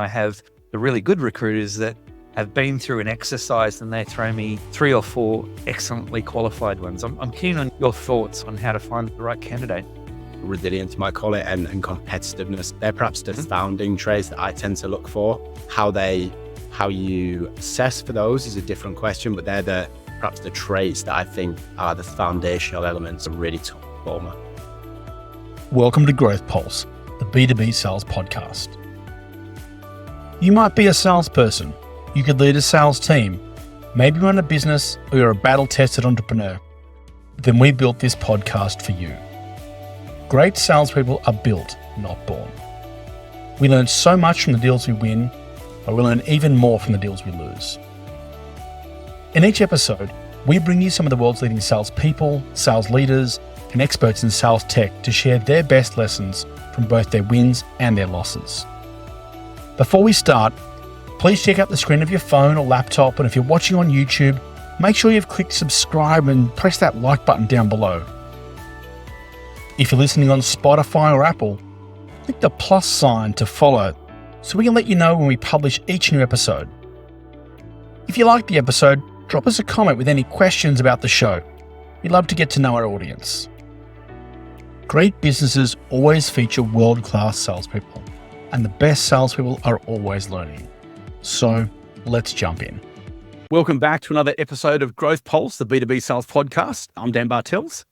I have the really good recruiters that have been through an exercise and they throw me 3 or 4 excellently qualified ones. I'm keen on your thoughts on how to find the right candidate. Resilience, you might call it, and competitiveness. They're perhaps the founding traits that I tend to look for. How you assess for those is a different question, but they're perhaps the traits that I think are the foundational elements of really top performer. Welcome to GrowthPulse, the B2B sales podcast. You might be a salesperson. You could lead a sales team. Maybe run a business or you're a battle-tested entrepreneur. Then we built this podcast for you. Great salespeople are built, not born. We learn so much from the deals we win, but we learn even more from the deals we lose. In each episode, we bring you some of the world's leading salespeople, sales leaders, and experts in sales tech to share their best lessons from both their wins and their losses. Before we start, please check out the screen of your phone or laptop, and if you're watching on YouTube, make sure you've clicked subscribe and press that like button down below. If you're listening on Spotify or Apple, click the plus sign to follow so we can let you know when we publish each new episode. If you like the episode, drop us a comment with any questions about the show. We'd love to get to know our audience. Great businesses always feature world-class salespeople, and the best salespeople are always learning. So let's jump in. Welcome back to another episode of GrowthPulse, the B2B sales podcast. I'm Dan Bartels.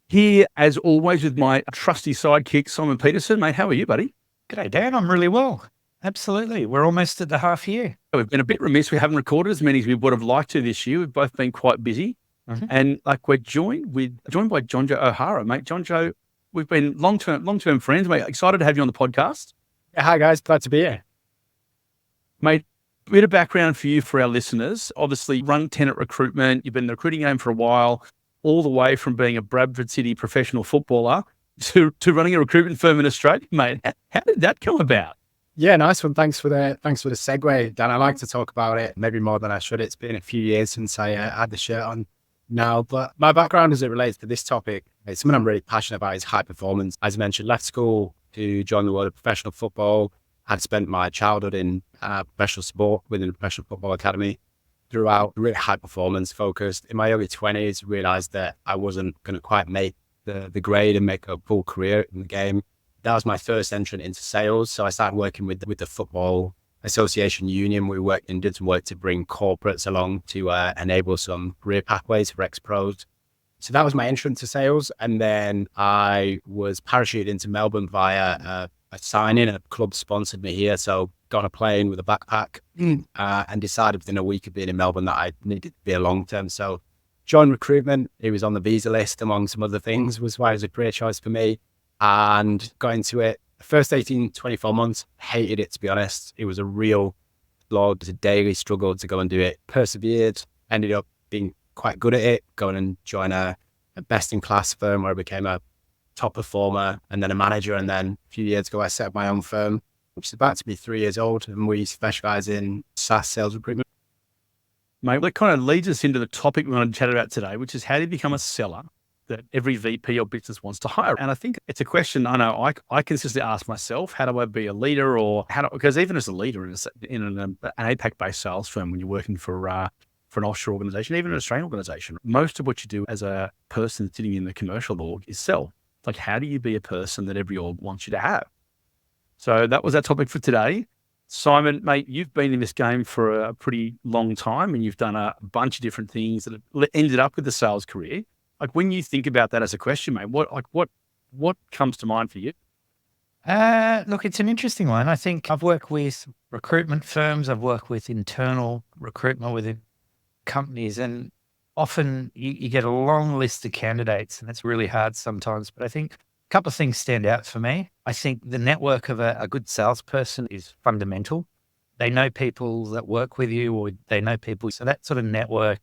Here, as always, with my trusty sidekick, Simon Peterson. Mate, how are you, buddy? G'day, Dan. I'm really well. Absolutely. We're almost at the half year. We've been a bit remiss. We haven't recorded as many as we would have liked to this year. We've both been quite busy. Mm-hmm. And we're joined by Jonjo O'Hara. Mate, Jonjo, we've been long-term friends, mate. Excited to have you on the podcast. Yeah, hi, guys. Glad to be here. Mate, a bit of background for you, for our listeners. Obviously, run Tenet Recruitment. You've been in the recruiting game for a while, all the way from being a Bradford City professional footballer to running a recruitment firm in Australia. Mate, how did that come about? Yeah, nice one. Thanks for the segue, Dan. I like to talk about it maybe more than I should. It's been a few years since I had the shirt on now, but my background as it relates to this topic, it's something I'm really passionate about, is high performance. As I mentioned, left school to join the world of professional football. I'd spent my childhood in professional sport within a professional football academy throughout, really high performance focused. In my early 20s, realized that I wasn't going to quite make the grade and make a full career in the game. That was my first entrant into sales. So I started working with the Football Association Union. We worked and did some work to bring corporates along to enable some career pathways for ex-pros. So that was my entrance to sales. And then I was parachuted into Melbourne via a sign-in. A club sponsored me here. So got on a plane with a backpack and decided within a week of being in Melbourne that I needed to be a long-term. So joined Recruitment. It was on the visa list among some other things, was why it was a career choice for me. And got into it. The first 18, 24 months, hated it, to be honest. It was a real slog. It was a daily struggle to go and do it. Persevered, ended up being quite good at it, going and join a best-in-class firm where I became a top performer and then a manager. And then a few years ago, I set up my own firm, which is about to be 3 years old. And we specialize in SaaS sales recruitment. Mate, that kind of leads us into the topic we want to chat about today, which is how do you become a seller that every VP or business wants to hire? And I think it's a question I know I consistently ask myself: how do I be a leader, or because even as a leader in an APAC-based sales firm, when you're working for an offshore organization, even an Australian organization, most of what you do as a person sitting in the commercial org is sell. Like, how do you be a person that every org wants you to have? So that was our topic for today. Simon, mate, you've been in this game for a pretty long time, and you've done a bunch of different things that have ended up with a sales career. Like, when you think about that as a question, mate, what comes to mind for you? Look, it's an interesting one. I think I've worked with recruitment firms. I've worked with internal recruitment within companies, and often you get a long list of candidates, and it's really hard sometimes. But I think a couple of things stand out for me. I think the network of a good salesperson is fundamental. They know people that work with you, or they know people. So that sort of network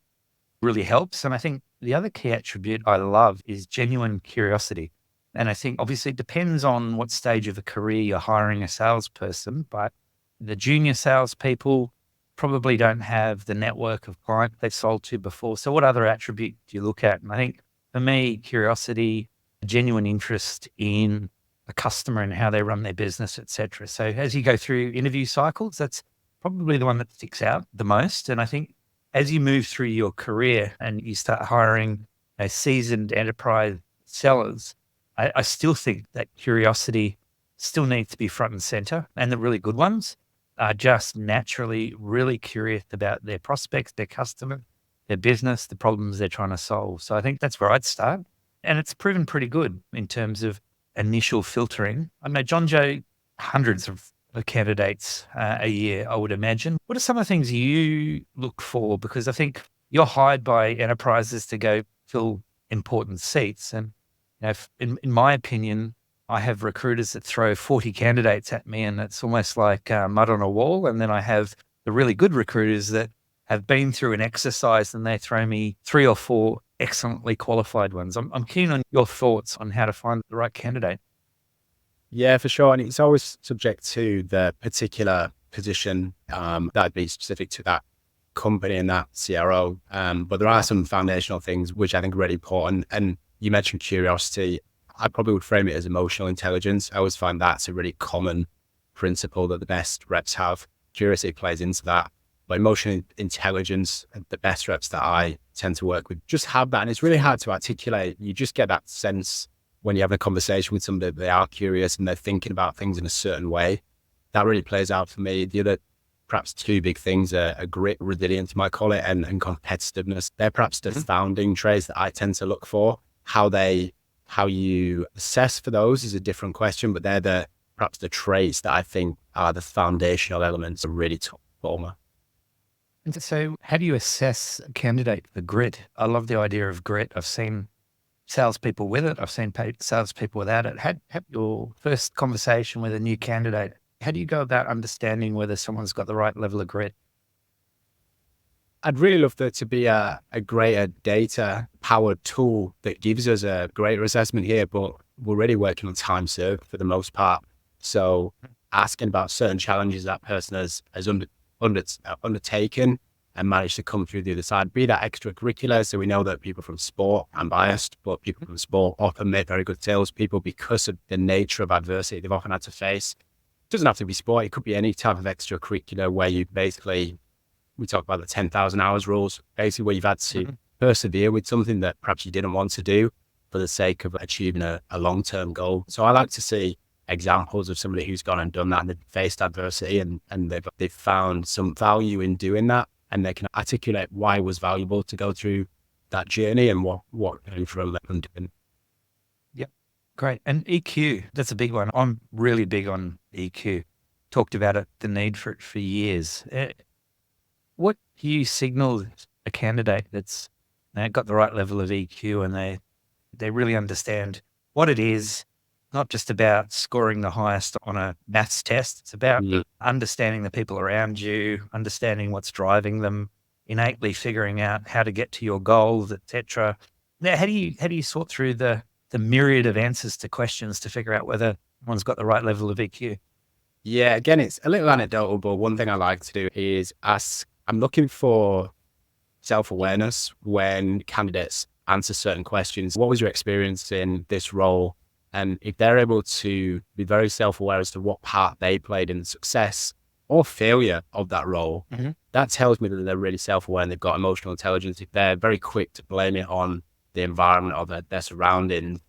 really helps. And I think the other key attribute I love is genuine curiosity. And I think obviously it depends on what stage of a career you're hiring a salesperson, but the junior salespeople probably don't have the network of clients they've sold to before. So what other attribute do you look at? And I think for me, curiosity, a genuine interest in a customer and how they run their business, etc. So as you go through interview cycles, that's probably the one that sticks out the most. And I think as you move through your career and you start hiring seasoned enterprise sellers, I still think that curiosity still needs to be front and center. And the really good ones are just naturally really curious about their prospects, their customer, their business, the problems they're trying to solve. So I think that's where I'd start. And it's proven pretty good in terms of initial filtering. I know Jonjo, hundreds of candidates a year, I would imagine. What are some of the things you look for? Because I think you're hired by enterprises to go fill important seats. And in my opinion, I have recruiters that throw 40 candidates at me and it's almost like mud on a wall. And then I have the really good recruiters that have been through an exercise and they throw me 3 or 4 excellently qualified ones. I'm keen on your thoughts on how to find the right candidate. Yeah, for sure. And it's always subject to the particular position that'd be specific to that company and that CRO. But there are some foundational things which I think are really important. And you mentioned curiosity. I probably would frame it as emotional intelligence. I always find that's a really common principle that the best reps have. Curiosity plays into that. But emotional intelligence, the best reps that I tend to work with just have that. And it's really hard to articulate. You just get that sense when you have a conversation with somebody that they are curious and they're thinking about things in a certain way. That really plays out for me. The other perhaps 2 big things are grit, resilience, you might call it, and competitiveness. They're perhaps the founding traits that I tend to look for. How you assess for those is a different question, but they're perhaps the traits that I think are the foundational elements of really top performer. And so how do you assess a candidate for grit? I love the idea of grit. I've seen salespeople with it. I've seen salespeople without it. Have your first conversation with a new candidate. How do you go about understanding whether someone's got the right level of grit? I'd really love there to be a greater data-powered tool that gives us a greater assessment here, but we're really working on time served for the most part. So asking about certain challenges that person has undertaken and managed to come through the other side, be that extracurricular. So we know that people from sport, I'm biased, but people from sport often make very good salespeople because of the nature of adversity they've often had to face. It doesn't have to be sport. It could be any type of extracurricular where you basically, we talk about the 10,000 hours rules, basically where you've had to persevere with something that perhaps you didn't want to do for the sake of achieving a long-term goal. So I like to see examples of somebody who's gone and done that and they've faced adversity and they've found some value in doing that, and they can articulate why it was valuable to go through that journey and what came from them doing. Yep. Great. And EQ, that's a big one. I'm really big on EQ. Talked about it, the need for it for years. What do you signal a candidate that's got the right level of EQ and they really understand what it is? Not just about scoring the highest on a maths test. It's about understanding the people around you, understanding what's driving them, innately figuring out how to get to your goals, etc. Now, how do you sort through the myriad of answers to questions to figure out whether one's got the right level of EQ? Yeah, again, it's a little anecdotal, but one thing I like to do is ask. I'm looking for self-awareness when candidates answer certain questions. What was your experience in this role? And if they're able to be very self-aware as to what part they played in the success or failure of that role, that tells me that they're really self-aware and they've got emotional intelligence. If they're very quick to blame it on the environment or their surroundings,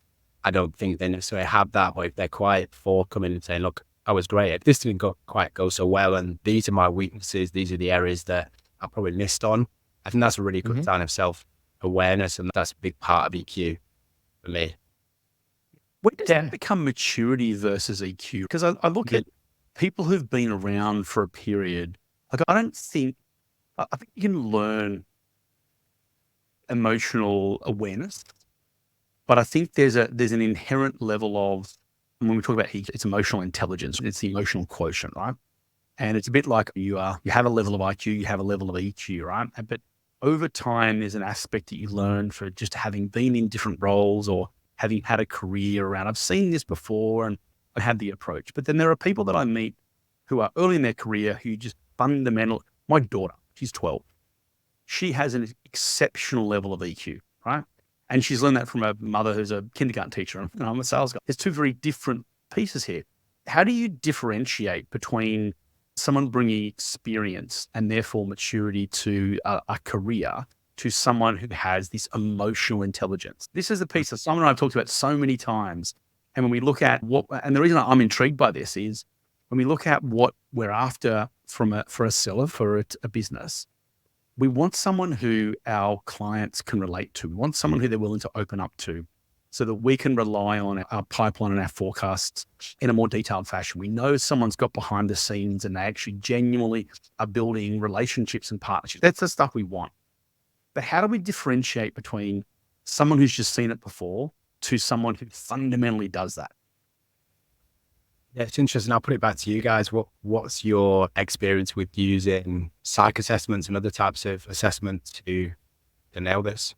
I don't think they necessarily have that. But if they're quite forthcoming and saying, look, I was great, this didn't quite go so well, and these are my weaknesses, these are the areas that I probably missed on, I think that's a really good sign of self-awareness, and that's a big part of EQ for me. When does that become maturity versus EQ? Because I look at people who've been around for a period. Like I think you can learn emotional awareness, but I think there's an inherent level of, when we talk about EQ, it's emotional intelligence. It's the emotional quotient, right? And it's a bit like you have a level of IQ, you have a level of EQ, right? But over time, there's an aspect that you learn for just having been in different roles or having had a career around. I've seen this before and I had the approach. But then there are people that I meet who are early in their career who just fundamental. My daughter, she's 12. She has an exceptional level of EQ, right? And she's learned that from her mother who's a kindergarten teacher and I'm a sales guy. There's 2 very different pieces here. How do you differentiate between someone bringing experience and therefore maturity to a career to someone who has this emotional intelligence? This is a piece that Simon and I have talked about so many times. And when we look at and the reason I'm intrigued by this is when we look at what we're after for a seller, for a business, we want someone who our clients can relate to. We want someone who they're willing to open up to so that we can rely on our pipeline and our forecasts in a more detailed fashion. We know someone's got behind the scenes and they actually genuinely are building relationships and partnerships. That's the stuff we want. But how do we differentiate between someone who's just seen it before to someone who fundamentally does that? Yeah, it's interesting. I'll put it back to you guys. What's your experience with using psych assessments and other types of assessments to nail this?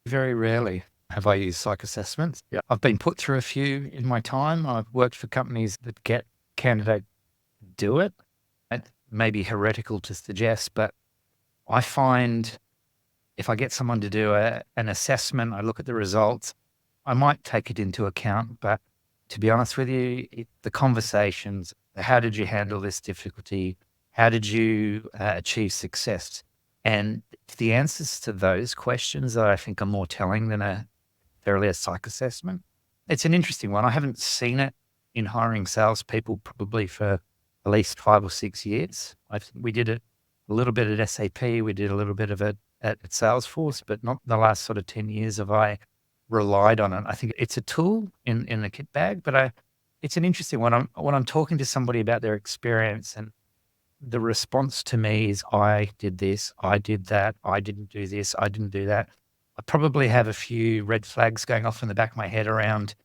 Very rarely have I used psych assessments. Yeah. I've been put through a few in my time. I've worked for companies that get candidates to do it. It may be heretical to suggest, but I find if I get someone to do an assessment, I look at the results, I might take it into account, but to be honest with you, the conversations, how did you handle this difficulty? How did you achieve success? And the answers to those questions that I think are more telling than a psych assessment. It's an interesting one. I haven't seen it in hiring salespeople probably for at least 5 or 6 years. We did it a little bit at SAP. We did a little bit of it at Salesforce, but not the last sort of 10 years have I relied on it. I think it's a tool in the kit bag, but it's an interesting one. When I'm talking to somebody about their experience and the response to me is, I did this, I did that, I didn't do this, I didn't do that. I probably have a few red flags going off in the back of my head around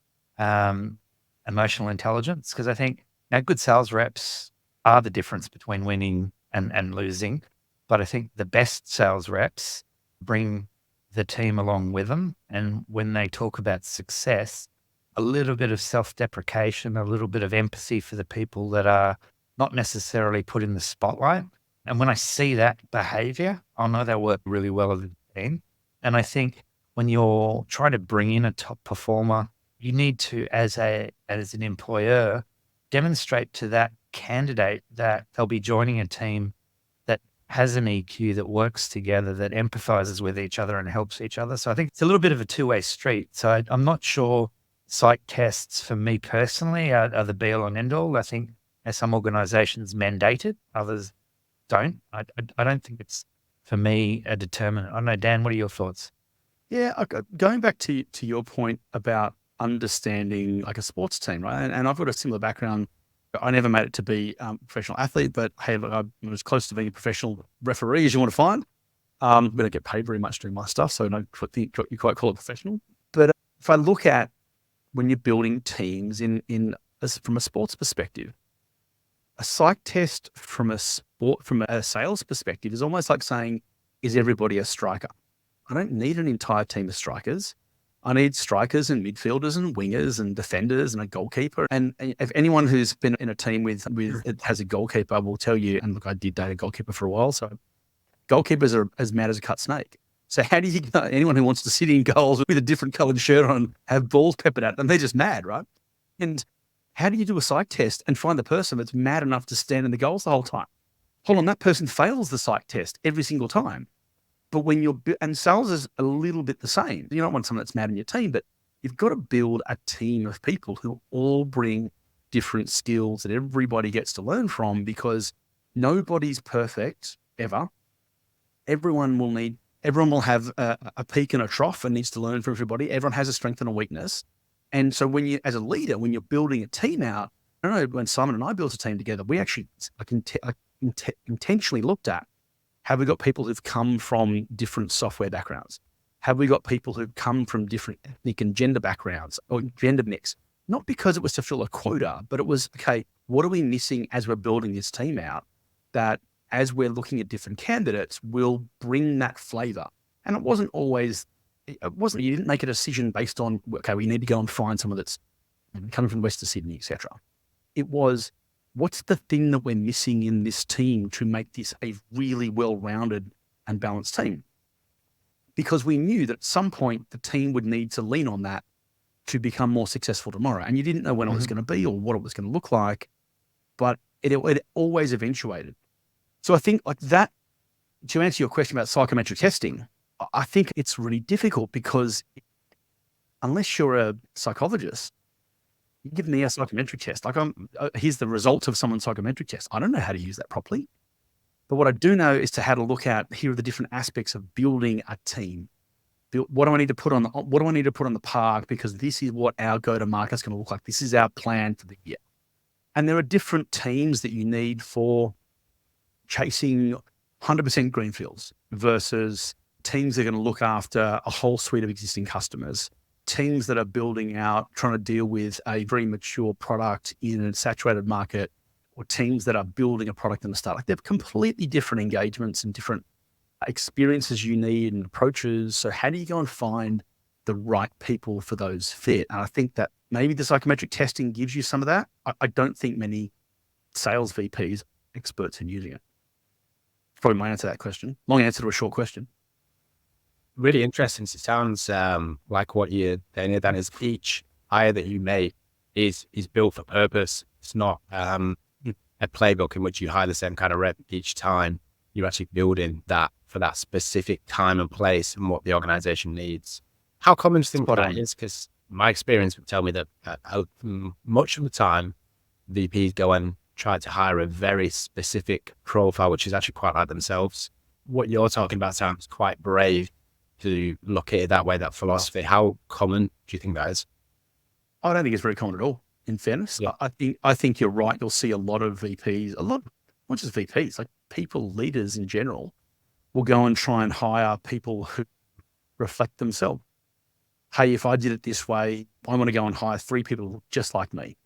emotional intelligence, because I think now good sales reps are the difference between winning and losing. But I think the best sales reps bring the team along with them. And when they talk about success, a little bit of self-deprecation, a little bit of empathy for the people that are not necessarily put in the spotlight. And when I see that behavior, I'll know they'll work really well as a team. And I think when you're trying to bring in a top performer, you need to, as an employer, demonstrate to that candidate that they'll be joining a team that has an EQ, that works together, that empathizes with each other and helps each other. So I think it's a little bit of a two-way street. So I'm not sure psych tests for me personally are the be all and end all. I think as some organizations mandate it, others don't. I don't think it's, for me, a determinant. I don't know, Dan, what are your thoughts? Yeah, going back to your point about understanding like a sports team, right? And I've got a similar background. I never made it to be a professional athlete, but hey, look, I was close to being a professional referee, as you want to find. We don't get paid very much doing my stuff, so I don't think you quite call it professional. But if I look at when you're building teams from a sports perspective, a psych test from a sales perspective is almost like saying, is everybody a striker? I don't need an entire team of strikers. I need strikers and midfielders and wingers and defenders and a goalkeeper. And if anyone who's been in a team with it has a goalkeeper will tell you, and look, I did date a goalkeeper for a while, so goalkeepers are as mad as a cut snake. So how do you get anyone who wants to sit in goals with a different coloured shirt on, have balls peppered at them? They're just mad, right? And how do you do a psych test and find the person that's mad enough to stand in the goals the whole time? Hold on, that person fails the psych test every single time. But when and sales is a little bit the same. You don't want someone that's mad in your team, but you've got to build a team of people who all bring different skills that everybody gets to learn from, because nobody's perfect ever. Everyone will have a peak and a trough and needs to learn from everybody. Everyone has a strength and a weakness. And so as a leader, when you're building a team out, I don't know, when Simon and I built a team together, we actually intentionally looked at, have we got people who've come from different software backgrounds? Have we got people who've come from different ethnic and gender backgrounds or gender mix? Not because it was to fill a quota, but it was, okay, what are we missing as we're building this team out that as we're looking at different candidates will bring that flavor? And you didn't make a decision based on, okay, we need to go and find someone that's coming from Western Sydney, etc. It was, what's the thing that we're missing in this team to make this a really well-rounded and balanced team? Because we knew that at some point the team would need to lean on that to become more successful tomorrow. And you didn't know when it was going to be or what it was going to look like, but it always eventuated. So I think like that, to answer your question about psychometric testing, I think it's really difficult because unless you're a psychologist, you give me a psychometric test. Like here's the results of someone's psychometric test. I don't know how to use that properly. But what I do know is to how to look at, here are the different aspects of building a team. What do I need to put on the park? Because this is what our go-to-market is going to look like. This is our plan for the year. And there are different teams that you need for chasing 100% greenfields versus teams that are going to look after a whole suite of existing customers, teams that are building out, trying to deal with a very mature product in a saturated market, or teams that are building a product in the start. Like they're completely different engagements and different experiences you need and approaches. So how do you go and find the right people for those fit? And I think that maybe the psychometric testing gives you some of that. I don't think many sales VPs are experts in using it. Probably my answer to that question. Long answer to a short question. Really interesting. It sounds like what you're saying, Dan, is each hire that you make is built for purpose. It's not a playbook in which you hire the same kind of rep each time. You're actually building that for that specific time and place and what the organization needs. How common do you think that is? Because my experience would tell me that much of the time, VPs go and try to hire a very specific profile, which is actually quite like themselves. What you're talking about sounds quite brave to look at it that way, that philosophy. How common do you think that is? I don't think it's very common at all, in fairness. Yeah. I think you're right. You'll see a lot of VPs, not just VPs, like people, leaders in general, will go and try and hire people who reflect themselves. Hey, if I did it this way, I want to go and hire 3 people just like me.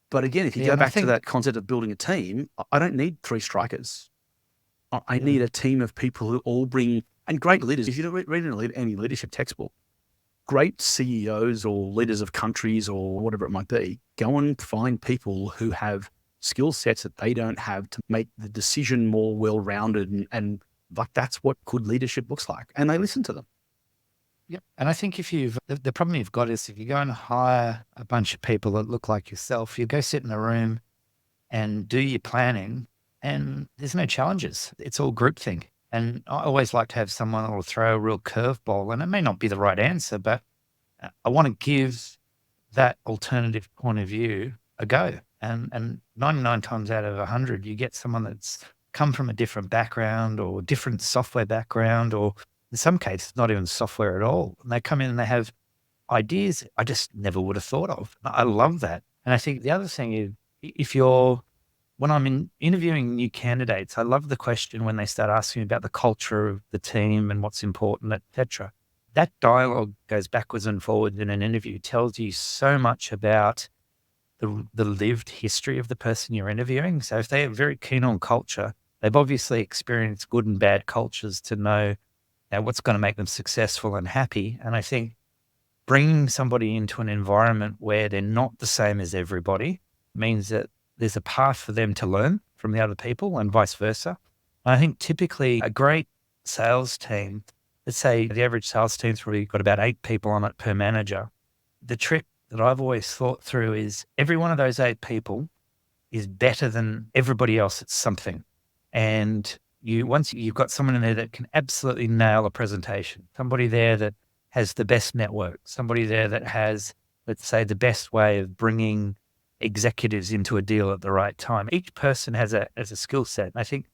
But again, if you go back to that concept of building a team, I don't need 3 strikers. I need a team of people who all bring, and great leaders. If you read any leadership textbook, great CEOs or leaders of countries or whatever it might be, go and find people who have skill sets that they don't have to make the decision more well-rounded. And like, that's what good leadership looks like. And they listen to them. Yep. And I think the problem you've got is if you go and hire a bunch of people that look like yourself, you go sit in a room and do your planning and there's no challenges. It's all groupthink. And I always like to have someone that will throw a real curveball, and it may not be the right answer, but I want to give that alternative point of view a go. And 99 times out of 100, you get someone that's come from a different background or different software background, or in some cases, not even software at all. And they come in and they have ideas I just never would have thought of. I love that. And I think the other thing is, when I'm interviewing new candidates, I love the question when they start asking about the culture of the team and what's important, et cetera. That dialogue goes backwards and forwards in an interview, tells you so much about the lived history of the person you're interviewing. So if they're very keen on culture, they've obviously experienced good and bad cultures to know what's going to make them successful and happy. And I think bringing somebody into an environment where they're not the same as everybody means that there's a path for them to learn from the other people and vice versa. I think typically a great sales team, let's say the average sales team's probably got about 8 people on it per manager. The trick that I've always thought through is every one of those 8 people is better than everybody else at something. And once you've got someone in there that can absolutely nail a presentation, somebody there that has the best network, somebody there that has, let's say, the best way of bringing executives into a deal at the right time. Each person has a skill set. And I think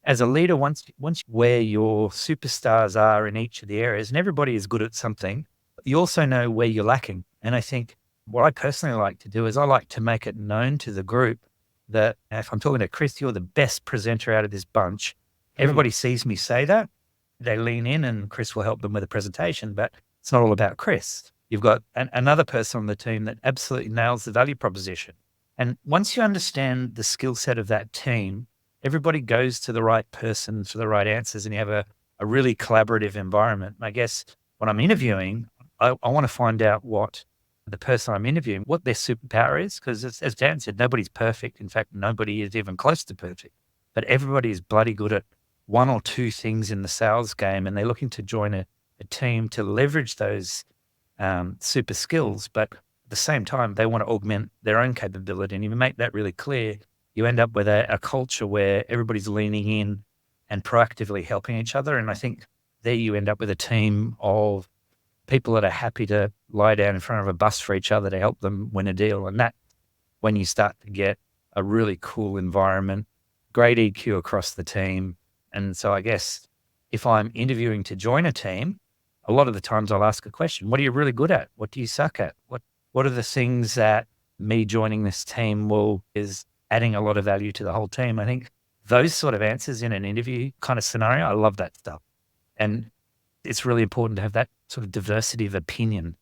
as a leader, once where your superstars are in each of the areas, and everybody is good at something, you also know where you're lacking. And I think what I personally like to do is I like to make it known to the group that if I'm talking to Chris, you're the best presenter out of this bunch. Everybody sees me say that. They lean in and Chris will help them with a presentation, but it's not all about Chris. You've got another person on the team that absolutely nails the value proposition. And once you understand the skill set of that team, everybody goes to the right person for the right answers, and you have a really collaborative environment. And I guess when I'm interviewing, I want to find out what the person I'm interviewing, what their superpower is, because as Dan said, nobody's perfect. In fact, nobody is even close to perfect, but everybody is bloody good at 1 or 2 things in the sales game, and they're looking to join a team to leverage those super skills, but at the same time, they want to augment their own capability. And if you make that really clear, you end up with a culture where everybody's leaning in and proactively helping each other. And I think there you end up with a team of people that are happy to lie down in front of a bus for each other to help them win a deal. And that, when you start to get a really cool environment, great EQ across the team. And so I guess if I'm interviewing to join a team, a lot of the times I'll ask a question: what are you really good at? What do you suck at? What are the things that me joining this team is adding a lot of value to the whole team? I think those sort of answers in an interview kind of scenario, I love that stuff. And it's really important to have that sort of diversity of opinion.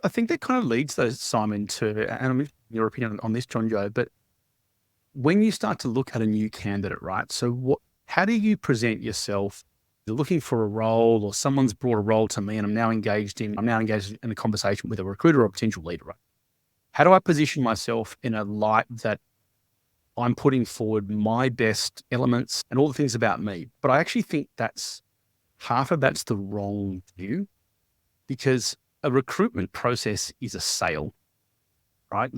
I think that kind of leads those, Simon, to, and I'm your opinion on this, Jonjo, but when you start to look at a new candidate, right? So how do you present yourself? You're looking for a role, or someone's brought a role to me and I'm now engaged in a conversation with a recruiter or a potential leader, right? How do I position myself in a light that I'm putting forward my best elements and all the things about me? But I actually think half of that's the wrong view, because a recruitment process is a sale, right?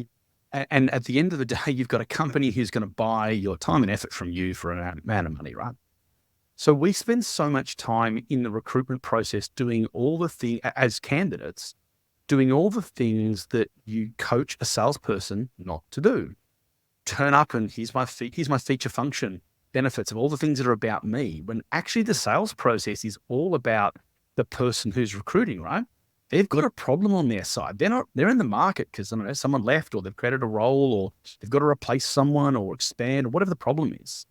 And at the end of the day, you've got a company who's going to buy your time and effort from you for an amount of money, right? So we spend so much time in the recruitment process doing all the things, as candidates, doing all the things that you coach a salesperson not to do. Turn up and here's my feature function benefits of all the things that are about me, when actually the sales process is all about the person who's recruiting, right? They've got a problem on their side. They're in the market because, I don't know, someone left, or they've created a role, or they've got to replace someone or expand, or whatever the problem is.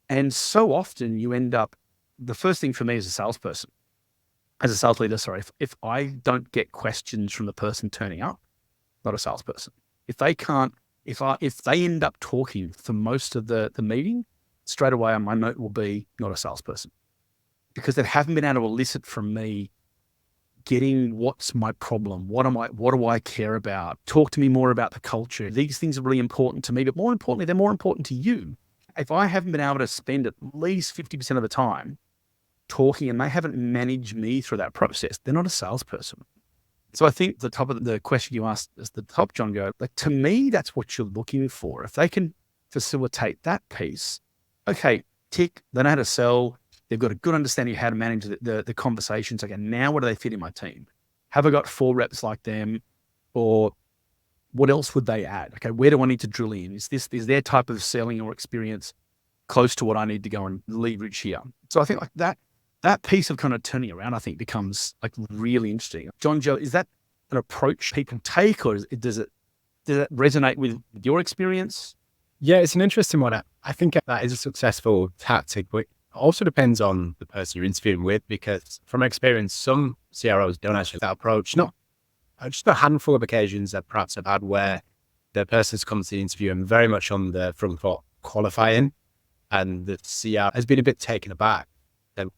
And so often you end up, the first thing for me as a sales leader, if I don't get questions from the person turning up, not a salesperson. If they end up talking for most of the meeting, straight away my note will be not a salesperson, because they haven't been able to elicit from me getting what's my problem, what do I care about? Talk to me more about the culture. These things are really important to me, but more importantly, they're more important to you. If I haven't been able to spend at least 50% of the time talking and they haven't managed me through that process, they're not a salesperson. So I think the top of the question you asked is the top, Jonjo, like, to me, that's what you're looking for. If they can facilitate that piece, okay, tick, they know how to sell. They've got a good understanding of how to manage the conversations. Okay, now where do they fit in my team? Have I got 4 reps like them? Or what else would they add? Okay, where do I need to drill in? Is their type of selling or experience close to what I need to go and leverage here? So I think like that piece of kind of turning around, I think, becomes like really interesting. Jonjo, is that an approach people take, or does it resonate with your experience? Yeah, it's an interesting one. I think that is a successful tactic, but it also depends on the person you're interviewing with, because from experience, some CROs don't actually have that approach. Not just a handful of occasions that perhaps I've had where the person's come to the interview and very much on the front foot qualifying, and the CR has been a bit taken aback. Then,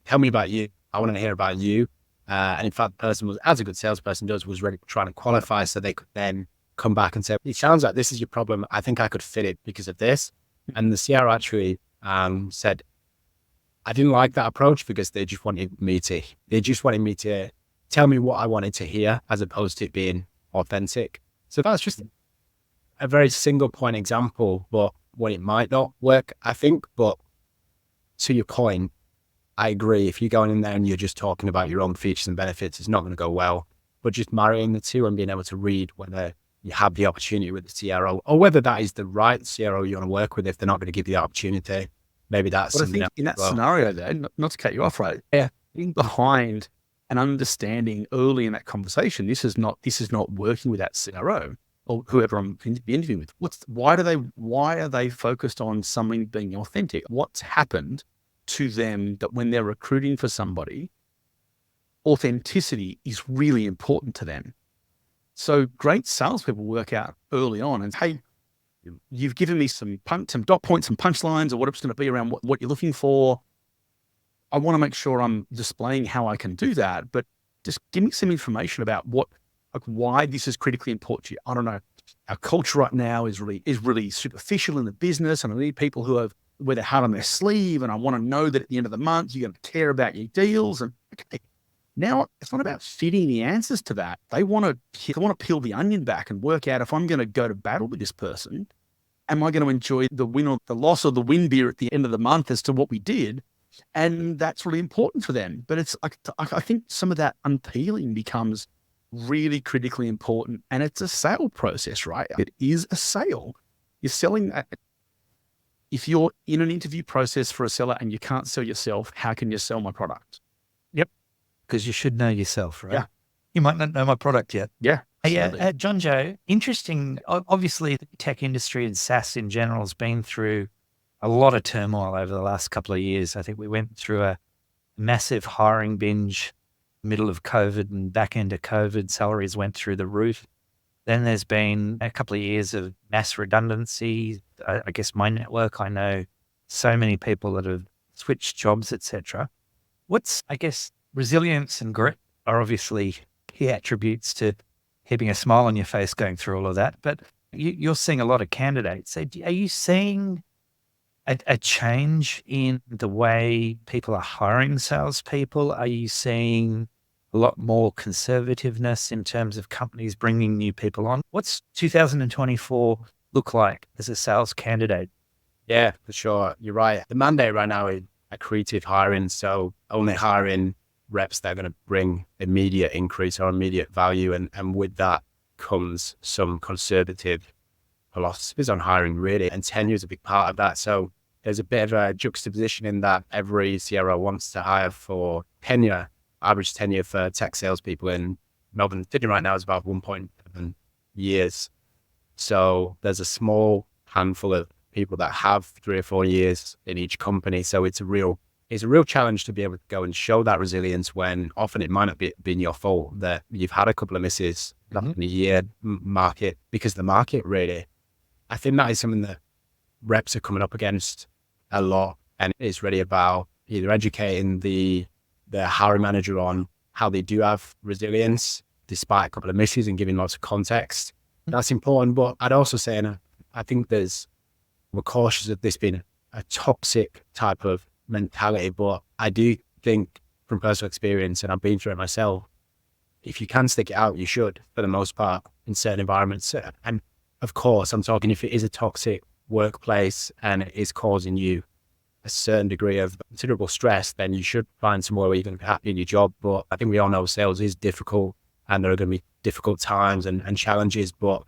tell me about you. I want to hear about you. And in fact, the person was, as a good salesperson does, was ready to try and qualify so they could then come back and say, it sounds like this is your problem. I think I could fit it because of this. And the CR actually said, I didn't like that approach because they just wanted me to tell me what I wanted to hear, as opposed to it being authentic. So that's just a very single point example, but when it might not work, I think. But to your point, I agree. If you're going in there and you're just talking about your own features and benefits, it's not going to go well. But just marrying the two and being able to read whether you have the opportunity with the CRO, or whether that is the right CRO you want to work with, if they're not going to give you the opportunity, maybe that's something. I think in that scenario there, not to cut you off, right? Yeah, being behind and understanding early in that conversation, this is not working with that CRO or whoever I'm interviewing with. Why are they focused on something being authentic? What's happened to them that when they're recruiting for somebody, authenticity is really important to them? So great salespeople work out early on and, hey, you've given me some dot points, some punchlines, or what it's going to be around what you're looking for. I want to make sure I'm displaying how I can do that, but just give me some information about why this is critically important to you. I don't know. Our culture right now is really superficial in the business, and I need people who wear their heart on their sleeve, and I want to know that at the end of the month, you're going to care about your deals. And okay, Now it's not about fitting the answers to that. They want to peel the onion back and work out, if I'm going to go to battle with this person, am I going to enjoy the win or the loss or the win beer at the end of the month as to what we did? And that's really important for them. But it's like, I think some of that unpeeling becomes really critically important. And it's a sale process, right? It is a sale. You're selling. If you're in an interview process for a seller and you can't sell yourself, how can you sell my product? Because you should know yourself, right? Yeah. You might not know my product yet. Yeah. Hey, Jonjo, interesting. Obviously, the tech industry and SaaS in general has been through a lot of turmoil over the last couple of years. I think we went through a massive hiring binge, middle of COVID and back end of COVID. Salaries went through the roof. Then there's been a couple of years of mass redundancy. I guess my network, I know so many people that have switched jobs, etc. What's, I guess, resilience and grit are obviously key attributes to keeping a smile on your face going through all of that. But you're seeing a lot of candidates. So are you seeing a change in the way people are hiring salespeople? Are you seeing a lot more conservativeness in terms of companies bringing new people on? What's 2024 look like as a sales candidate? Yeah, for sure. You're right. The mandate right now is accretive hiring. So only hiring reps that are going to bring immediate increase or immediate value. And with that comes some conservative philosophies on hiring, really. And tenure is a big part of that. So there's a bit of a juxtaposition in that every CRO wants to hire for tenure. Average tenure for tech salespeople in Melbourne City right now is about 1.7 years. So there's a small handful of people that have 3 or 4 years in each company. So it's a real challenge to be able to go and show that resilience when often it might not be been your fault that you've had a couple of misses in a year market, because the market really, I think that is something that reps are coming up against a lot, and it's really about either educating the hiring manager on how they do have resilience despite a couple of misses and giving lots of context. That's important. But I'd also say, and I think we're cautious of this being a toxic type of mentality, but I do think from personal experience, and I've been through it myself, if you can stick it out, you should, for the most part, in certain environments. And of course, I'm talking if it is a toxic workplace and it is causing you a certain degree of considerable stress, then you should find somewhere where you're going to be happy in your job. But I think we all know sales is difficult and there are going to be difficult times and challenges, but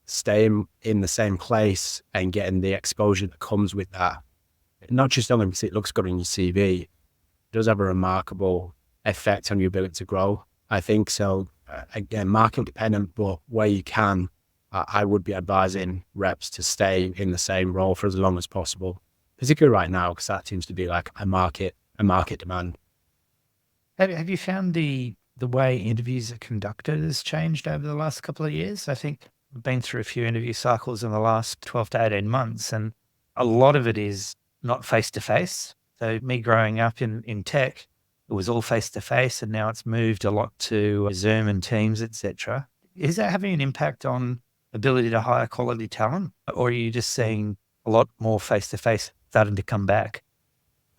staying in the same place and getting the exposure that comes with that, not just only because it looks good on your CV, it does have a remarkable effect on your ability to grow, I think. So again, market dependent, but where you can, I would be advising reps to stay in the same role for as long as possible, particularly right now, because that seems to be like a market demand. Have you found the way interviews are conducted has changed over the last couple of years? I think I've been through a few interview cycles in the last 12 to 18 months, and a lot of it is not face-to-face. So me growing up in tech, it was all face-to-face, and now it's moved a lot to Zoom and Teams, etc. Is that having an impact on ability to hire quality talent, or are you just seeing a lot more face-to-face starting to come back?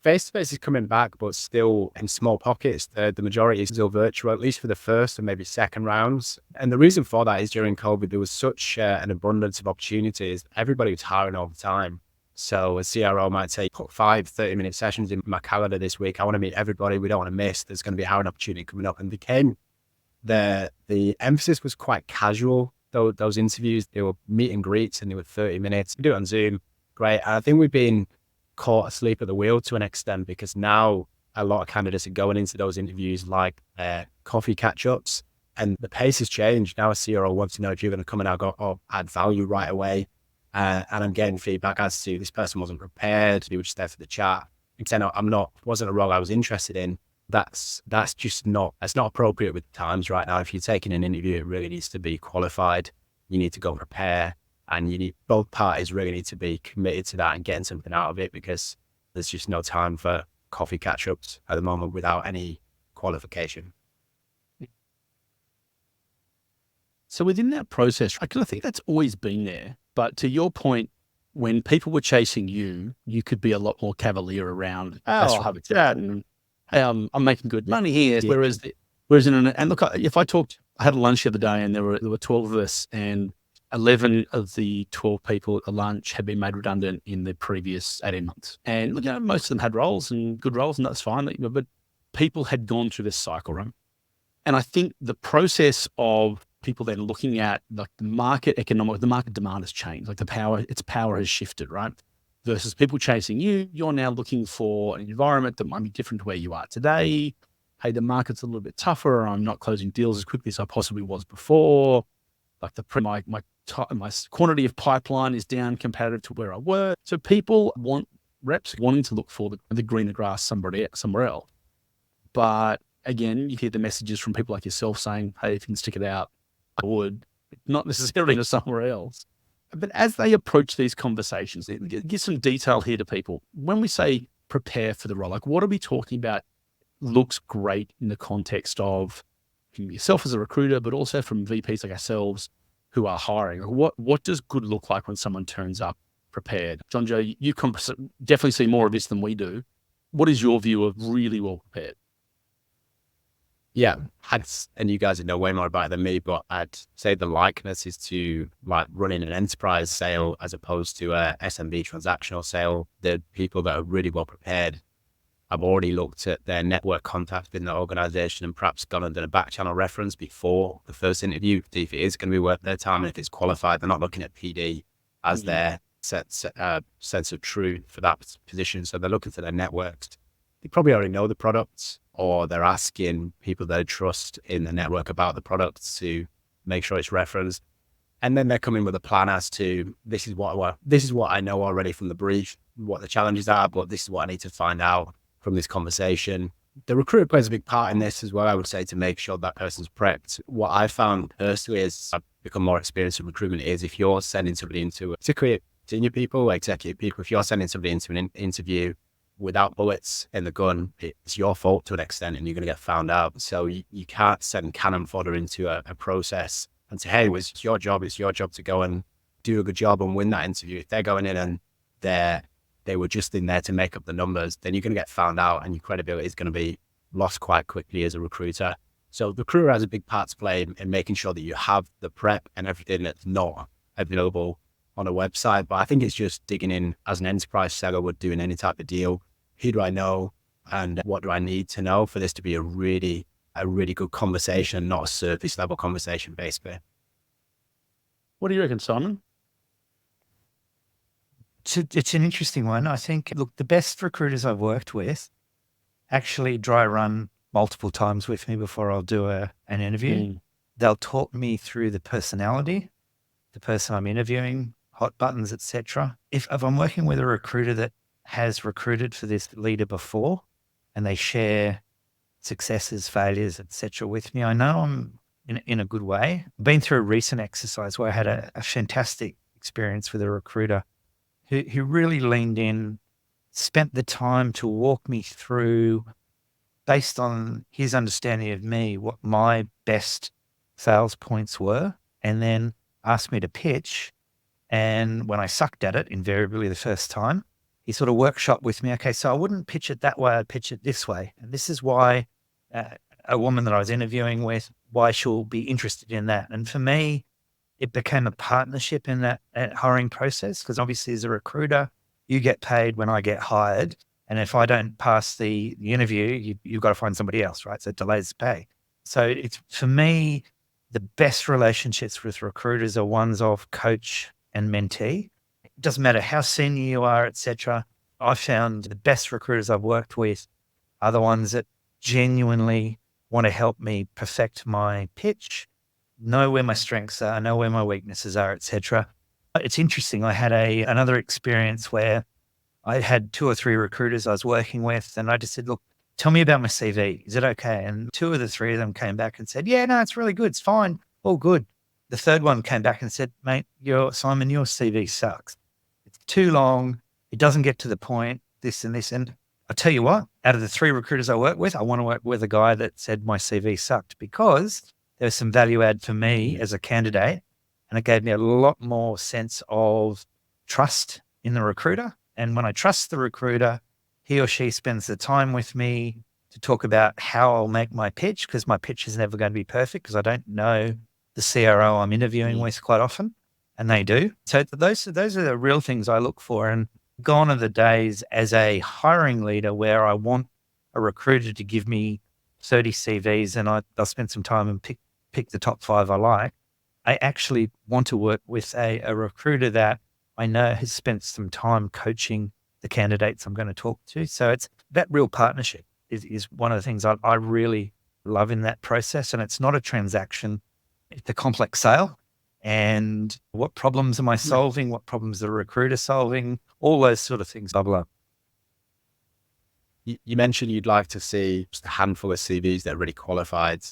Face-to-face is coming back, but still in small pockets. The majority is still virtual, at least for the first and maybe second rounds. And the reason for that is during COVID, there was such an abundance of opportunities. Everybody was hiring all the time. So a CRO might say, put 5 30-minute sessions in my calendar this week. I want to meet everybody. We don't want to miss. There's going to be a hiring opportunity coming up. And became the emphasis was quite casual. Those interviews, they were meet and greets and they were 30 minutes. We do it on Zoom. Great. And I think we've been caught asleep at the wheel to an extent, because now a lot of candidates are going into those interviews like coffee catch-ups, and the pace has changed. Now a CRO wants to know if you're going to come in and go, add value right away. And I'm getting feedback as to this person wasn't prepared. They were just there for the chat. Saying wasn't a role I was interested in. That's just not appropriate with the times right now. If you're taking an interview, it really needs to be qualified. You need to go prepare. And both parties really need to be committed to that and getting something out of it, because there's just no time for coffee catch-ups at the moment without any qualification. So within that process, because I think that's always been there, but to your point, when people were chasing you, you could be a lot more cavalier around, I'll have a chat and hey, I'm making good money here. Yeah. Whereas Whereas and look, if I had a lunch the other day and there were 12 of us, and 11 of the 12 people at the lunch had been made redundant in the previous 18 months. And look, most of them had roles and good roles, and that's fine. But people had gone through this cycle, right? And I think the process of people then looking at like the market demand has changed. Like its power has shifted, right? Versus people chasing you, you're now looking for an environment that might be different to where you are today. Hey, the market's a little bit tougher. I'm not closing deals as quickly as I possibly was before. Like my quantity of pipeline is down comparative to where I were. So people want reps wanting to look for the greener grass somewhere else. But again, you hear the messages from people like yourself saying, hey, if you can stick it out, I would, not necessarily to somewhere else. But as they approach these conversations, give some detail here to people. When we say prepare for the role, like what are we talking about looks great in the context of yourself as a recruiter, but also from VPs like ourselves who are hiring? What does good look like when someone turns up prepared? Jonjo, you definitely see more of this than we do. What is your view of really well prepared? Yeah, and you guys know way more about it than me, but I'd say the likeness is to like running an enterprise sale as opposed to a SMB transactional sale. The people that are really well prepared have already looked at their network contacts within the organization and perhaps gone and done a back channel reference before the first interview. If it is going to be worth their time and if it's qualified, they're not looking at PD as their sense of truth for that position. So they're looking to their networks. They probably already know the products, or they're asking people they trust in the network about the products to make sure it's referenced. And then they're coming with a plan as to this is what I know already from the brief, what the challenges are, but this is what I need to find out from this conversation. The recruiter plays a big part in this as well, I would say, to make sure that person's prepped. What I found personally as I've become more experienced in recruitment is if you're sending somebody particularly senior people, executive people, if you're sending somebody into an interview without bullets in the gun, it's your fault to an extent and you're going to get found out. So you can't send cannon fodder into a process and say, hey, it's your job to go and do a good job and win that interview. If they're going in and they were just in there to make up the numbers, then you're going to get found out and your credibility is going to be lost quite quickly as a recruiter. So the recruiter has a big part to play in making sure that you have the prep and everything that's not available on a website. But I think it's just digging in as an enterprise seller would do in any type of deal. Who do I know and what do I need to know for this to be a really good conversation, not a surface level conversation basically? What do you reckon, Simon? It's an interesting one. I think, look, the best recruiters I've worked with actually dry run multiple times with me before I'll do an interview. They'll talk me through the personality, the person I'm interviewing, hot buttons, etc. If I'm working with a recruiter that has recruited for this leader before and they share successes, failures, etc. with me, I know I'm in a good way. I've been through a recent exercise where I had a fantastic experience with a recruiter who really leaned in, spent the time to walk me through, based on his understanding of me, what my best sales points were, and then asked me to pitch. And when I sucked at it, invariably the first time, he sort of workshopped with me, okay, so I wouldn't pitch it that way, I'd pitch it this way. And this is why a woman that I was interviewing with, why she'll be interested in that. And for me, it became a partnership in that hiring process, because obviously as a recruiter, you get paid when I get hired. And if I don't pass the interview, you've got to find somebody else, right? So it delays the pay. So it's, for me, the best relationships with recruiters are ones of coach and mentee. It doesn't matter how senior you are, etc. I found the best recruiters I've worked with are the ones that genuinely want to help me perfect my pitch, know where my strengths are, know where my weaknesses are, etc. It's interesting. I had another experience where I had 2 or 3 recruiters I was working with, and I just said, look, tell me about my CV. Is it okay? And 2 of the 3 of them came back and said, yeah, no, it's really good. It's fine. All good. The third one came back and said, mate, Simon, your CV sucks. It's too long. It doesn't get to the point, this and this. And I'll tell you what, out of the 3 recruiters I work with, I want to work with a guy that said my CV sucked, because there was some value add for me as a candidate. And it gave me a lot more sense of trust in the recruiter. And when I trust the recruiter, he or she spends the time with me, to talk about how I'll make my pitch, because my pitch is never going to be perfect because I don't know the CRO I'm interviewing with quite often, and they do. So those are the real things I look for. And gone are the days as a hiring leader where I want a recruiter to give me 30 CVs and I'll spend some time and pick the top 5 I like. I actually want to work with a recruiter that I know has spent some time coaching the candidates I'm going to talk to. So it's that real partnership is one of the things I really love in that process. And it's not a transaction, it's a complex sale. And what problems am I solving? What problems is the recruiter solving? All those sort of things I love. You mentioned you'd like to see just a handful of CVs that are really qualified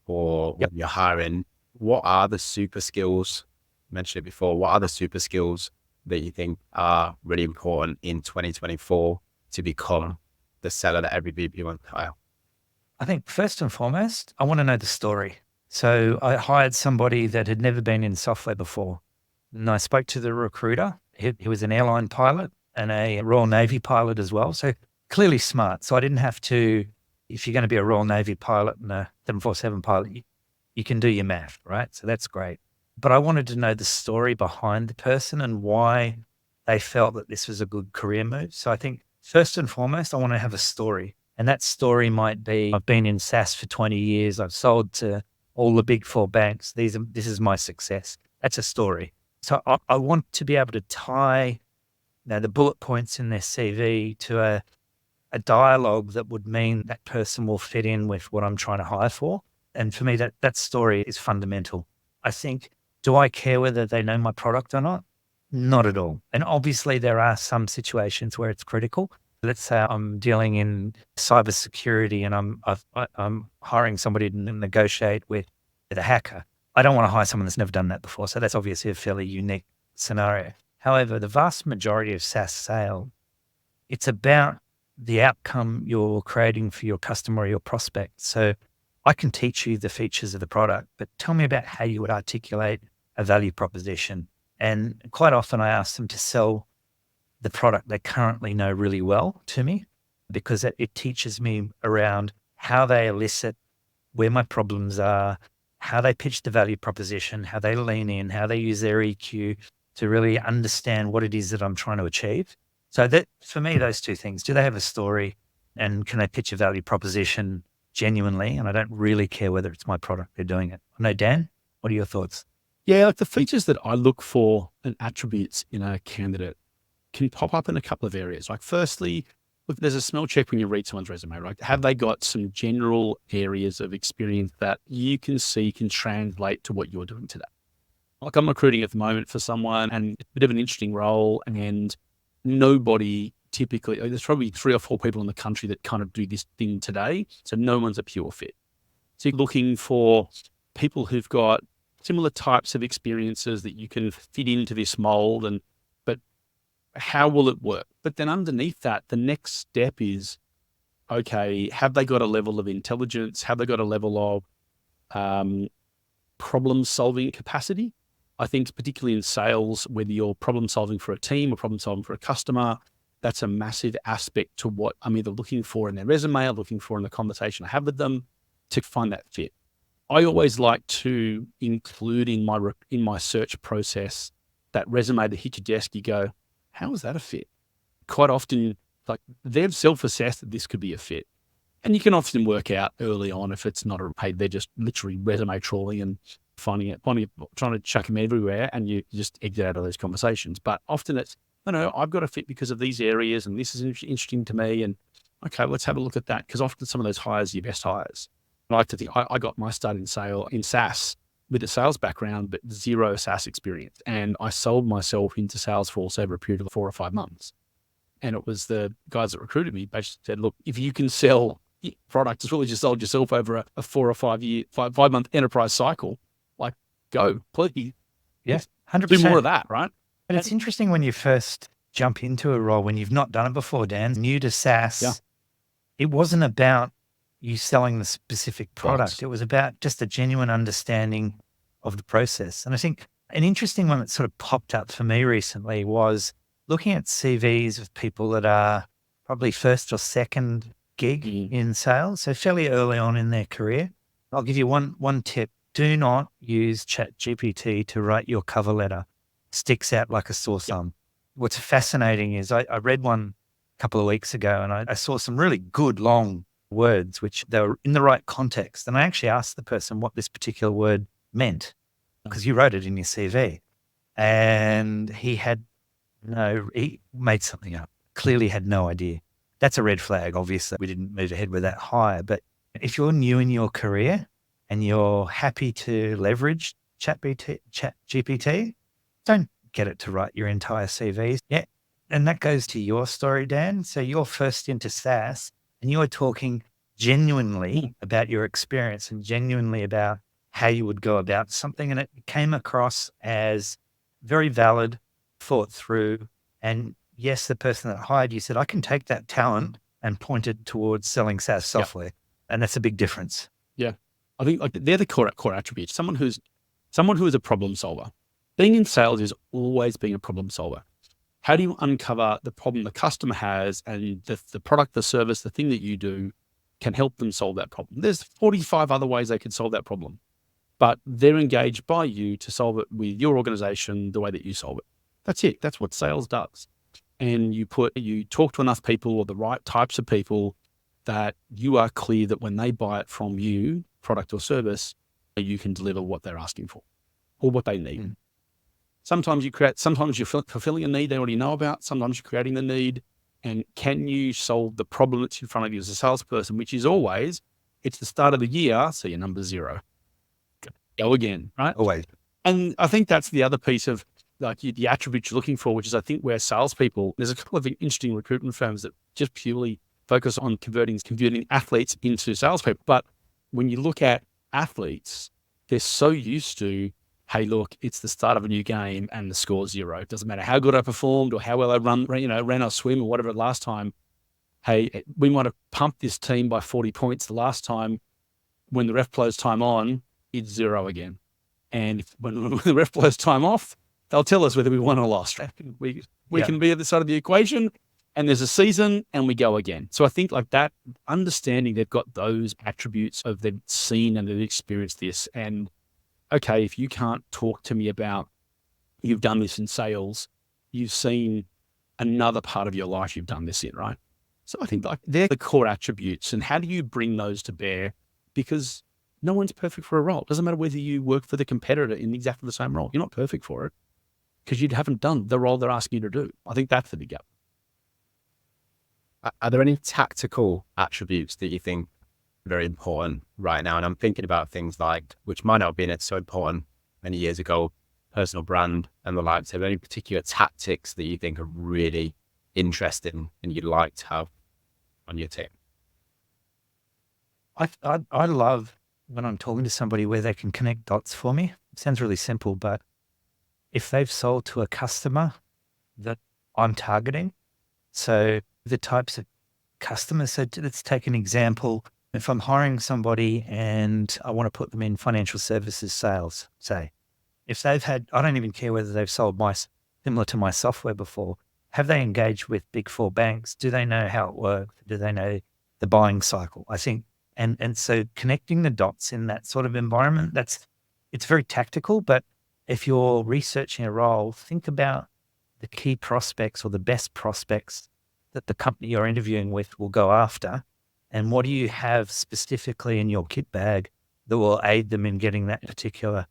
for what you're hiring. What are the super skills? You mentioned it before. What are the super skills that you think are really important in 2024 to become the seller that every VP wants to hire? I think first and foremost, I want to know the story. So I hired somebody that had never been in software before. And I spoke to the recruiter. He was an airline pilot and a Royal Navy pilot as well. So clearly smart. So I didn't have to, if you're going to be a Royal Navy pilot and a 747 pilot, you can do your math, right? So that's great. But I wanted to know the story behind the person and why they felt that this was a good career move. So I think first and foremost, I want to have a story. And that story might be, I've been in SaaS for 20 years. I've sold to all the big 4 banks. This is my success. That's a story. So I want to be able to tie the bullet points in their CV to a dialogue that would mean that person will fit in with what I'm trying to hire for. And for me, that story is fundamental. I think, do I care whether they know my product or not? Not at all. And obviously there are some situations where it's critical. Let's say I'm dealing in cybersecurity and I'm hiring somebody to negotiate with a hacker. I don't want to hire someone that's never done that before. So that's obviously a fairly unique scenario. However, the vast majority of SaaS sale, it's about the outcome you're creating for your customer or your prospect. So I can teach you the features of the product, but tell me about how you would articulate a value proposition. And quite often I ask them to sell the product they currently know really well to me, because it teaches me around how they elicit where my problems are, how they pitch the value proposition, how they lean in, how they use their EQ to really understand what it is that I'm trying to achieve. So that, for me, those two things, do they have a story and can they pitch a value proposition genuinely? And I don't really care whether it's my product they're doing it. I know, Dan, what are your thoughts? Yeah, like the features that I look for and attributes in a candidate can pop up in a couple of areas. Like firstly, look, there's a smell check when you read someone's resume, right? Have they got some general areas of experience that you can see can translate to what you're doing today? Like I'm recruiting at the moment for someone and it's a bit of an interesting role, and nobody typically, there's probably 3 or 4 people in the country that kind of do this thing today. So no one's a pure fit. So you're looking for people who've got similar types of experiences that you can fit into this mold, but how will it work? But then underneath that, the next step is, okay, have they got a level of intelligence? Have they got a level of problem solving capacity? I think particularly in sales, whether you're problem solving for a team or problem solving for a customer, that's a massive aspect to what I'm either looking for in their resume or looking for in the conversation I have with them to find that fit. I always like to include in my search process that resume that hit your desk. You go, how is that a fit? Quite often, like they've self-assessed that this could be a fit. And you can often work out early on if it's not a paid, they're just literally resume trawling and finding it, trying to chuck them everywhere, and you just exit out of those conversations. But often it's, no, I've got a fit because of these areas and this is interesting to me. And okay, let's have a look at that. Because often some of those hires are your best hires. I like to think I got my start in SaaS with a sales background, but 0 SaaS experience. And I sold myself into Salesforce over a period of 4 or 5 months. And it was the guys that recruited me basically said, look, if you can sell product as well as you sold yourself over a 4 or 5 month enterprise cycle, like go, please. Yeah, 100%. Do more of that, right? And it's interesting when you first jump into a role, when you've not done it before, Dan, new to SaaS, It wasn't about you selling the specific product. It was about just a genuine understanding of the process. And I think an interesting one that sort of popped up for me recently was looking at CVs of people that are probably first or second gig in sales, so fairly early on in their career. I'll give you one tip. Do not use ChatGPT to write your cover letter. Sticks out like a sore thumb. What's fascinating is I read one a couple of weeks ago and I saw some really good long words, which they were in the right context. And I actually asked the person what this particular word meant because you wrote it in your CV. And he made something up, clearly had no idea. That's a red flag. Obviously, we didn't move ahead with that hire. But if you're new in your career and you're happy to leverage ChatGPT, don't get it to write your entire CV. Yeah. And that goes to your story, Dan. So you're first into SaaS and you were talking genuinely about your experience and genuinely about how you would go about something. And it came across as very valid, thought through. And yes, the person that hired you said, I can take that talent and point it towards selling SaaS software. And that's a big difference. Yeah. I think they're the core attributes. Someone who is a problem solver. Being in sales is always being a problem solver. How do you uncover the problem the customer has and the product, the service, the thing that you do can help them solve that problem? There's 45 other ways they could solve that problem, but they're engaged by you to solve it with your organization, the way that you solve it. That's it. That's what sales does. And you talk to enough people or the right types of people that you are clear that when they buy it from you, product or service, you can deliver what they're asking for or what they need. Sometimes you're fulfilling a need they already know about. Sometimes you're creating the need. And can you solve the problem that's in front of you as a salesperson, which is always, it's the start of the year, so your number's 0. Go again, right? Always. And I think that's the other piece of the attributes you're looking for, which is I think where salespeople, there's a couple of interesting recruitment firms that just purely focus on converting athletes into salespeople. But when you look at athletes, they're so used to, hey, look, it's the start of a new game and the score's 0. It doesn't matter how good I performed or how well I ran or swim or whatever last time. Hey, we might have pumped this team by 40 points the last time. When the ref blows time on, it's 0 again. And when the ref blows time off, they'll tell us whether we won or lost. We can be at the side of the equation and there's a season and we go again. So I think like that, understanding they've got those attributes of they've seen and they've experienced this. And okay, if you can't talk to me about you've done this in sales, you've seen another part of your life you've done this in, right? So I think like they're the core attributes. And how do you bring those to bear? Because no one's perfect for a role. It doesn't matter whether you work for the competitor in exactly the same role. You're not perfect for it because you haven't done the role they're asking you to do. I think that's the big gap. Are there any tactical attributes that you think are very important right now? And I'm thinking about things like, which might not have been so important many years ago, personal brand and the likes. Are there any particular tactics that you think are really interesting and you'd like to have on your team? I love when I'm talking to somebody where they can connect dots for me. It sounds really simple, but if they've sold to a customer that I'm targeting, so the types of customers, so let's take an example. If I'm hiring somebody and I want to put them in financial services sales, say, if they've had, I don't even care whether they've sold similar to my software before, have they engaged with big 4 banks? Do they know how it works? Do they know the buying cycle? I think, and so connecting the dots in that sort of environment, it's very tactical, but if you're researching a role, think about the key prospects or the best prospects that the company you're interviewing with will go after. And what do you have specifically in your kit bag that will aid them in getting that particular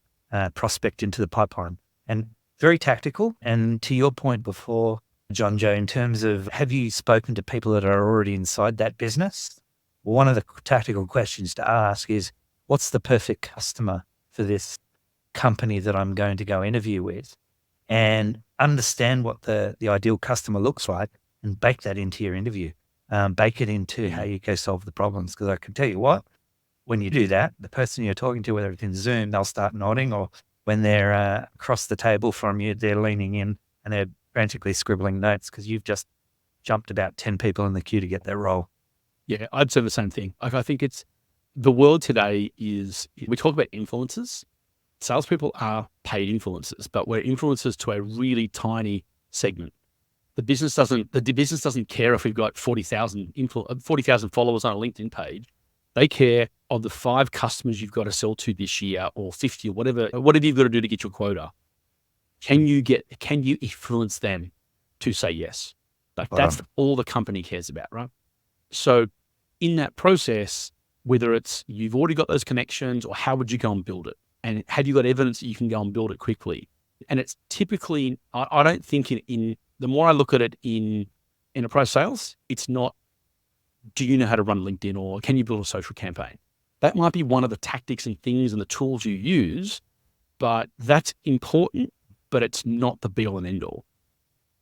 prospect into the pipeline? And very tactical. And to your point before, Jonjo, in terms of have you spoken to people that are already inside that business? Well, one of the tactical questions to ask is, what's the perfect customer for this company that I'm going to go interview with? And understand what the ideal customer looks like and bake that into your interview. Bake it into how you go solve the problems. Because I can tell you what, when you do that, the person you're talking to, whether it's in Zoom, they'll start nodding, or when they're across the table from you, they're leaning in and they're frantically scribbling notes because you've just jumped about 10 people in the queue to get their role. Yeah, I'd say the same thing. Like, I think it's the world today is, we talk about influencers. Salespeople are paid influencers, but we're influencers to a really tiny segment. The business doesn't care if we've got 40,000 followers on a LinkedIn page. They care of the 5 customers you've got to sell to this year, or 50, or whatever you've got to do to get your quota. Can you influence them to say yes? Like, that's all the company cares about, right? So in that process, whether it's you've already got those connections, or how would you go and build it? And have you got evidence that you can go and build it quickly? And it's typically, I don't think in the more I look at it in enterprise sales, it's not, do you know how to run LinkedIn, or can you build a social campaign? That might be one of the tactics and things and the tools you use, but that's important, but it's not the be all and end all.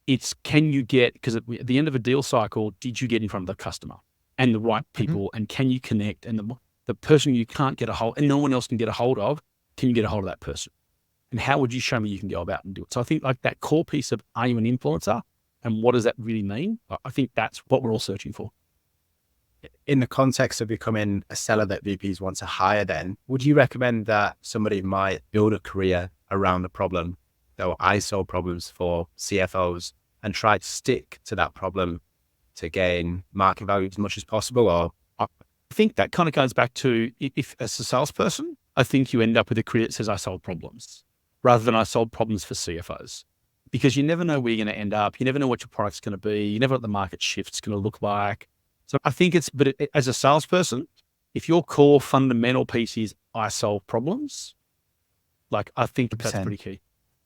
It's, can you get, because at the end of a deal cycle, did you get in front of the customer and the right people, and can you connect? And the person you can't get a hold, and no one else can get a hold of, can you get a hold of that person? And how would you show me you can go about and do it? So I think, like, that core piece of, are you an influencer, and what does that really mean? I think that's what we're all searching for. In the context of becoming a seller that VPs want to hire, then, would you recommend that somebody might build a career around the problem? So I solve problems for CFOs and try to stick to that problem to gain market value as much as possible? Or I think that kind of goes back to, if as a salesperson, I think you end up with a career that says I solve problems, rather than I solve problems for CFOs, because you never know where you're going to end up. You never know what your product's going to be. You never know what the market shift's going to look like. So I think as a salesperson, if your core fundamental piece is I solve problems, like, I think that's pretty key.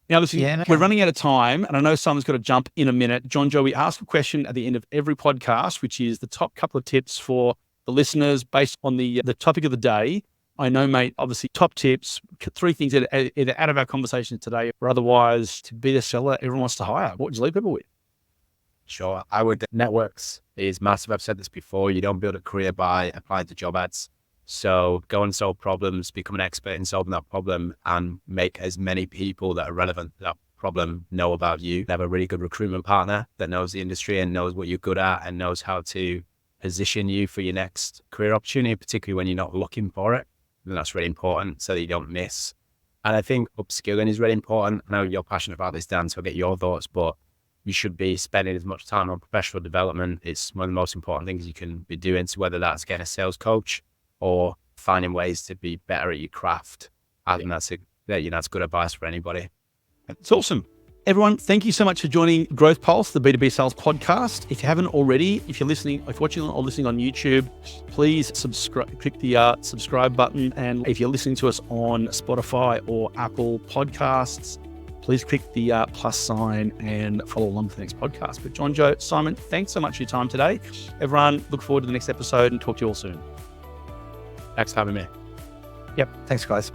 Now, listen, we're running out of time, and I know Simon's got to jump in a minute. Jonjo, we ask a question at the end of every podcast, which is the top couple of tips for the listeners based on the topic of the day. I know, mate, obviously top tips, 3 things either out of our conversation today, or otherwise, to be the seller everyone wants to hire. What would you leave people with? Sure. Networks is massive. I've said this before. You don't build a career by applying to job ads. So go and solve problems, become an expert in solving that problem, and make as many people that are relevant to that problem know about you. Have a really good recruitment partner that knows the industry and knows what you're good at and knows how to position you for your next career opportunity, particularly when you're not looking for it. And that's really important so that you don't miss. And I think upskilling is really important. I know you're passionate about this, Dan, so I'll get your thoughts, but you should be spending as much time on professional development. It's one of the most important things you can be doing. So whether that's getting a sales coach or finding ways to be better at your craft, I think that's good advice for anybody. It's awesome. Everyone, thank you so much for joining GrowthPulse, the B2B sales podcast. If you haven't already, if you're watching or listening on YouTube, please click the subscribe button. And if you're listening to us on Spotify or Apple Podcasts, please click the plus sign and follow along for the next podcast. But Jonjo, Simon, thanks so much for your time today. Everyone, look forward to the next episode and talk to you all soon. Thanks for having me. Yep. Thanks, guys.